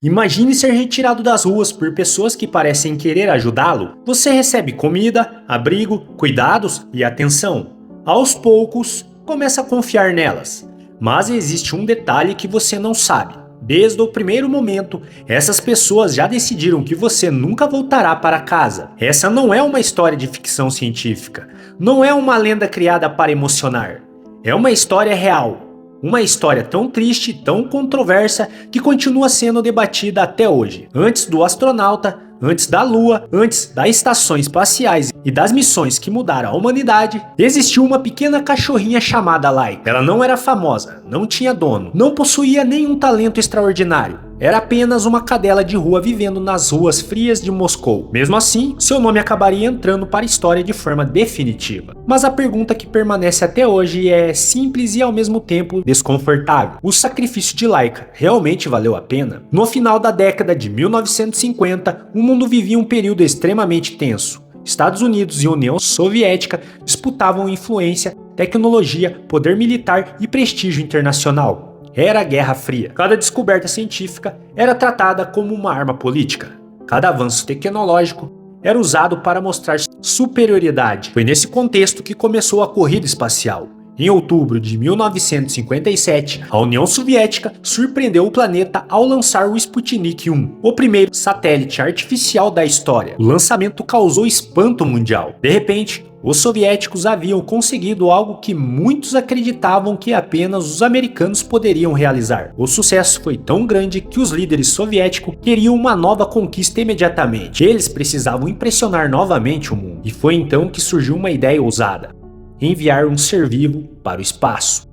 Imagine ser retirado das ruas por pessoas que parecem querer ajudá-lo. Você recebe comida, abrigo, cuidados e atenção. Aos poucos, começa a confiar nelas. Mas existe um detalhe que você não sabe. Desde o primeiro momento, essas pessoas já decidiram que você nunca voltará para casa. Essa não é uma história de ficção científica. Não é uma lenda criada para emocionar. É uma história real. Uma história tão triste, tão controversa, que continua sendo debatida até hoje. Antes do astronauta, antes da Lua, antes das estações espaciais e das missões que mudaram a humanidade, existiu uma pequena cachorrinha chamada Laika. Ela não era famosa, não tinha dono, não possuía nenhum talento extraordinário. Era apenas uma cadela de rua vivendo nas ruas frias de Moscou. Mesmo assim, seu nome acabaria entrando para a história de forma definitiva. Mas a pergunta que permanece até hoje é simples e ao mesmo tempo desconfortável. O sacrifício de Laika realmente valeu a pena? No final da década de 1950, o mundo vivia um período extremamente tenso. Estados Unidos e União Soviética disputavam influência, tecnologia, poder militar e prestígio internacional. Era a Guerra Fria. Cada descoberta científica era tratada como uma arma política. Cada avanço tecnológico era usado para mostrar superioridade. Foi nesse contexto que começou a corrida espacial. Em outubro de 1957, a União Soviética surpreendeu o planeta ao lançar o Sputnik 1, o primeiro satélite artificial da história. O lançamento causou espanto mundial. De repente, os soviéticos haviam conseguido algo que muitos acreditavam que apenas os americanos poderiam realizar. O sucesso foi tão grande que os líderes soviéticos queriam uma nova conquista imediatamente. Eles precisavam impressionar novamente o mundo. E foi então que surgiu uma ideia ousada: enviar um ser vivo para o espaço.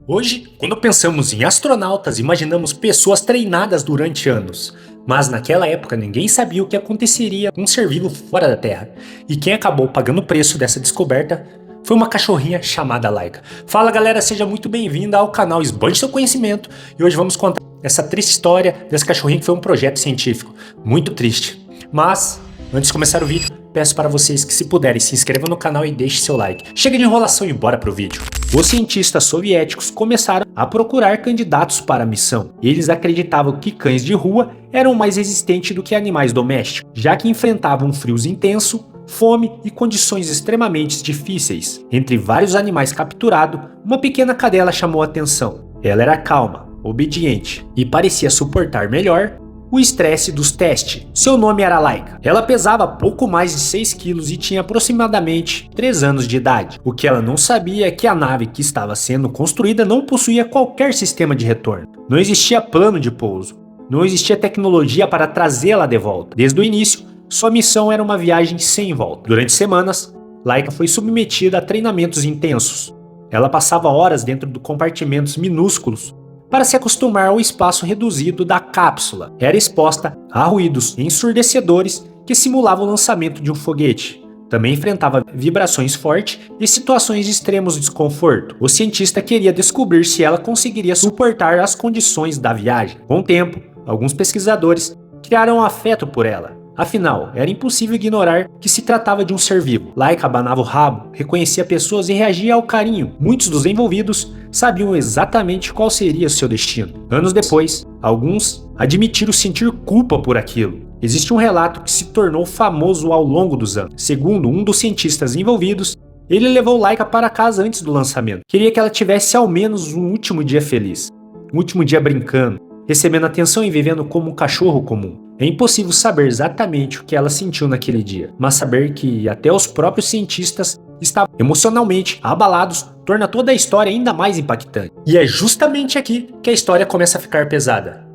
Hoje, quando pensamos em astronautas, imaginamos pessoas treinadas durante anos. Mas naquela época ninguém sabia o que aconteceria com um ser vivo fora da Terra. E quem acabou pagando o preço dessa descoberta foi uma cachorrinha chamada Laika. Fala galera, seja muito bem-vinda ao canal Esbanje Seu Conhecimento. E hoje vamos contar essa triste história dessa cachorrinha que foi um projeto científico. Muito triste. Mas, antes de começar o vídeo, peço para vocês que, se puderem, se inscrevam no canal e deixem seu like. Chega de enrolação e bora pro vídeo. Os cientistas soviéticos começaram a procurar candidatos para a missão. Eles acreditavam que cães de rua eram mais resistentes do que animais domésticos, já que enfrentavam frios intenso, fome e condições extremamente difíceis. Entre vários animais capturados, uma pequena cadela chamou a atenção. Ela era calma, obediente e parecia suportar melhor o estresse dos testes. Seu nome era Laika. Ela pesava pouco mais de 6 quilos e tinha aproximadamente 3 anos de idade. O que ela não sabia é que a nave que estava sendo construída não possuía qualquer sistema de retorno. Não existia plano de pouso. Não existia tecnologia para trazê-la de volta. Desde o início, sua missão era uma viagem sem volta. Durante semanas, Laika foi submetida a treinamentos intensos. Ela passava horas dentro de compartimentos minúsculos para se acostumar ao espaço reduzido da cápsula. Era exposta a ruídos ensurdecedores que simulavam o lançamento de um foguete. Também enfrentava vibrações fortes e situações de extremo desconforto. O cientista queria descobrir se ela conseguiria suportar as condições da viagem. Com o tempo, alguns pesquisadores criaram afeto por ela. Afinal, era impossível ignorar que se tratava de um ser vivo. Laika abanava o rabo, reconhecia pessoas e reagia ao carinho. Muitos dos envolvidos sabiam exatamente qual seria seu destino. Anos depois, alguns admitiram sentir culpa por aquilo. Existe um relato que se tornou famoso ao longo dos anos. Segundo um dos cientistas envolvidos, ele levou Laika para casa antes do lançamento. Queria que ela tivesse ao menos um último dia feliz, um último dia brincando, recebendo atenção e vivendo como um cachorro comum. É impossível saber exatamente o que ela sentiu naquele dia, mas saber que até os próprios cientistas estavam emocionalmente abalados torna toda a história ainda mais impactante. E é justamente aqui que a história começa a ficar pesada.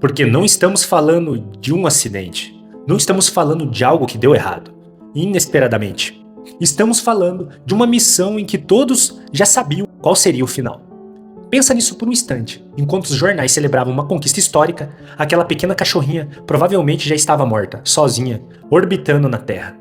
Porque não estamos falando de um acidente, não estamos falando de algo que deu errado, inesperadamente. Estamos falando de uma missão em que todos já sabiam qual seria o final. Pensa nisso por um instante. Enquanto os jornais celebravam uma conquista histórica, aquela pequena cachorrinha provavelmente já estava morta, sozinha, orbitando na Terra.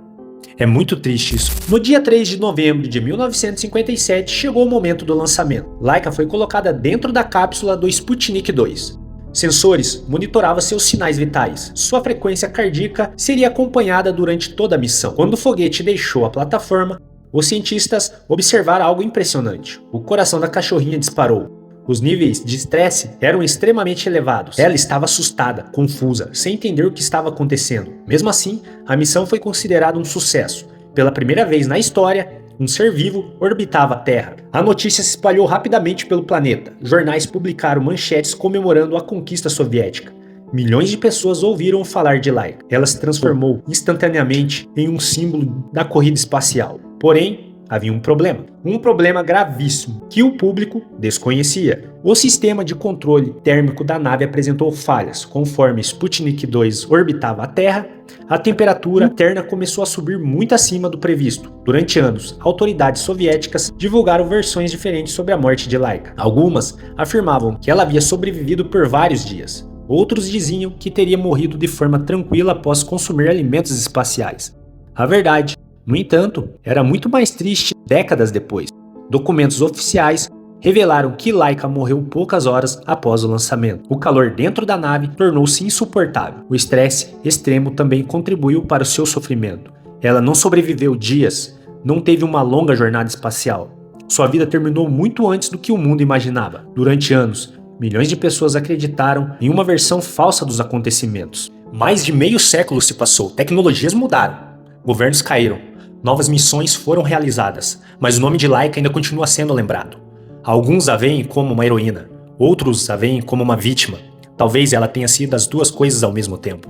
É muito triste isso. No dia 3 de novembro de 1957, chegou o momento do lançamento. Laika foi colocada dentro da cápsula do Sputnik 2. Sensores monitoravam seus sinais vitais. Sua frequência cardíaca seria acompanhada durante toda a missão. Quando o foguete deixou a plataforma, os cientistas observaram algo impressionante. O coração da cachorrinha disparou. Os níveis de estresse eram extremamente elevados. Ela estava assustada, confusa, sem entender o que estava acontecendo. Mesmo assim, a missão foi considerada um sucesso. Pela primeira vez na história, um ser vivo orbitava a Terra. A notícia se espalhou rapidamente pelo planeta. Jornais publicaram manchetes comemorando a conquista soviética. Milhões de pessoas ouviram falar de Laika. Ela se transformou instantaneamente em um símbolo da corrida espacial. Porém, havia um problema gravíssimo, que o público desconhecia. O sistema de controle térmico da nave apresentou falhas. Conforme Sputnik 2 orbitava a Terra, a temperatura interna começou a subir muito acima do previsto. Durante anos, autoridades soviéticas divulgaram versões diferentes sobre a morte de Laika. Algumas afirmavam que ela havia sobrevivido por vários dias. Outros diziam que teria morrido de forma tranquila após consumir alimentos espaciais. A verdade, no entanto, era muito mais triste décadas depois. Documentos oficiais revelaram que Laika morreu poucas horas após o lançamento. O calor dentro da nave tornou-se insuportável. O estresse extremo também contribuiu para o seu sofrimento. Ela não sobreviveu dias, não teve uma longa jornada espacial. Sua vida terminou muito antes do que o mundo imaginava. Durante anos, milhões de pessoas acreditaram em uma versão falsa dos acontecimentos. Mais de meio século se passou, tecnologias mudaram, governos caíram, novas missões foram realizadas, mas o nome de Laika ainda continua sendo lembrado. Alguns a veem como uma heroína, outros a veem como uma vítima. Talvez ela tenha sido as duas coisas ao mesmo tempo.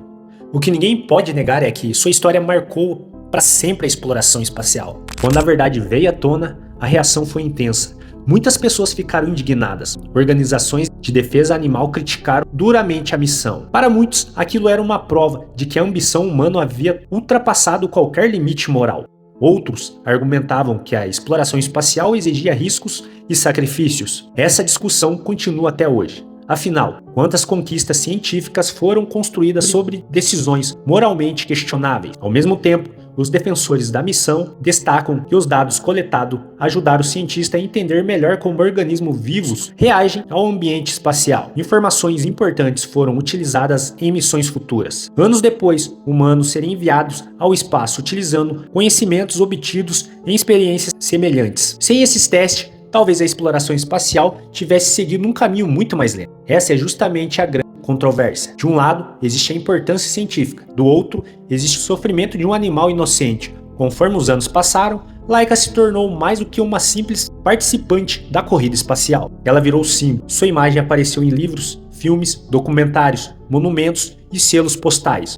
O que ninguém pode negar é que sua história marcou para sempre a exploração espacial. Quando a verdade veio à tona, a reação foi intensa. Muitas pessoas ficaram indignadas. Organizações de defesa animal criticaram duramente a missão. Para muitos, aquilo era uma prova de que a ambição humana havia ultrapassado qualquer limite moral. Outros argumentavam que a exploração espacial exigia riscos e sacrifícios. Essa discussão continua até hoje. Afinal, quantas conquistas científicas foram construídas sobre decisões moralmente questionáveis? Ao mesmo tempo, os defensores da missão destacam que os dados coletados ajudaram o cientista a entender melhor como organismos vivos reagem ao ambiente espacial. Informações importantes foram utilizadas em missões futuras. Anos depois, humanos seriam enviados ao espaço utilizando conhecimentos obtidos em experiências semelhantes. Sem esses testes, talvez a exploração espacial tivesse seguido um caminho muito mais lento. Essa é justamente a grande controvérsia. De um lado, existe a importância científica, do outro, existe o sofrimento de um animal inocente. Conforme os anos passaram, Laika se tornou mais do que uma simples participante da corrida espacial. Ela virou símbolo. Sua imagem apareceu em livros, filmes, documentários, monumentos e selos postais.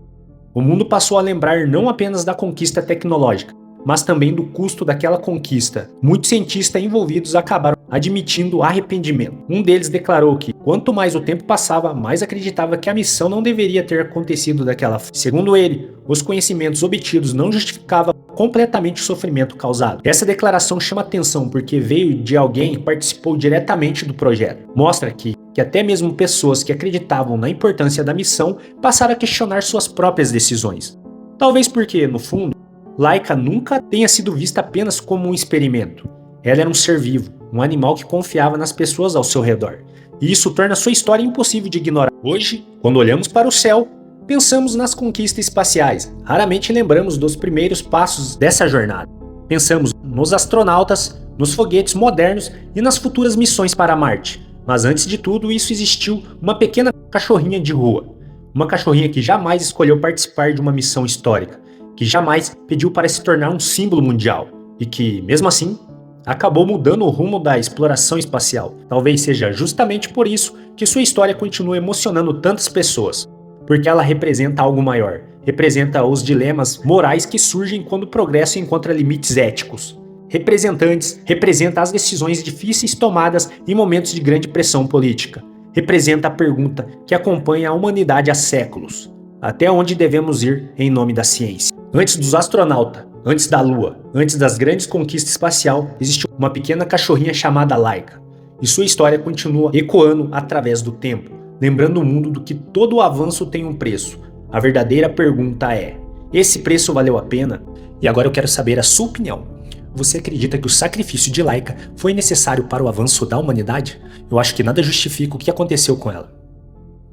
O mundo passou a lembrar não apenas da conquista tecnológica, mas também do custo daquela conquista. Muitos cientistas envolvidos acabaram admitindo arrependimento. Um deles declarou que, quanto mais o tempo passava, mais acreditava que a missão não deveria ter acontecido daquela forma. Segundo ele, os conhecimentos obtidos não justificavam completamente o sofrimento causado. Essa declaração chama atenção porque veio de alguém que participou diretamente do projeto. Mostra que até mesmo pessoas que acreditavam na importância da missão passaram a questionar suas próprias decisões. Talvez porque, no fundo, Laika nunca tenha sido vista apenas como um experimento. Ela era um ser vivo, um animal que confiava nas pessoas ao seu redor. E isso torna sua história impossível de ignorar. Hoje, quando olhamos para o céu, pensamos nas conquistas espaciais. Raramente lembramos dos primeiros passos dessa jornada. Pensamos nos astronautas, nos foguetes modernos e nas futuras missões para Marte. Mas antes de tudo isso existiu uma pequena cachorrinha de rua. Uma cachorrinha que jamais escolheu participar de uma missão histórica, que jamais pediu para se tornar um símbolo mundial e que, mesmo assim, acabou mudando o rumo da exploração espacial. Talvez seja justamente por isso que sua história continua emocionando tantas pessoas, porque ela representa algo maior, representa os dilemas morais que surgem quando o progresso encontra limites éticos. Representa as decisões difíceis tomadas em momentos de grande pressão política. Representa a pergunta que acompanha a humanidade há séculos: até onde devemos ir em nome da ciência? Antes dos astronautas, antes da Lua, antes das grandes conquistas espaciais, existiu uma pequena cachorrinha chamada Laika. E sua história continua ecoando através do tempo, lembrando o mundo do que todo avanço tem um preço. A verdadeira pergunta é: esse preço valeu a pena? E agora eu quero saber a sua opinião. Você acredita que o sacrifício de Laika foi necessário para o avanço da humanidade? Eu acho que nada justifica o que aconteceu com ela.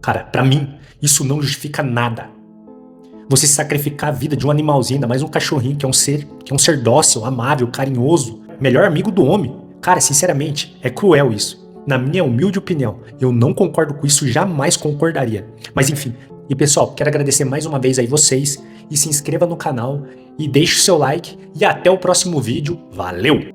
Cara, pra mim, isso não justifica nada. Você sacrificar a vida de um animalzinho, ainda mais um cachorrinho que é um ser dócil, amável, carinhoso, melhor amigo do homem. Cara, sinceramente, é cruel isso. Na minha humilde opinião, eu não concordo com isso, jamais concordaria. Mas enfim. E pessoal, quero agradecer mais uma vez aí vocês e se inscreva no canal e deixe o seu like e até o próximo vídeo. Valeu!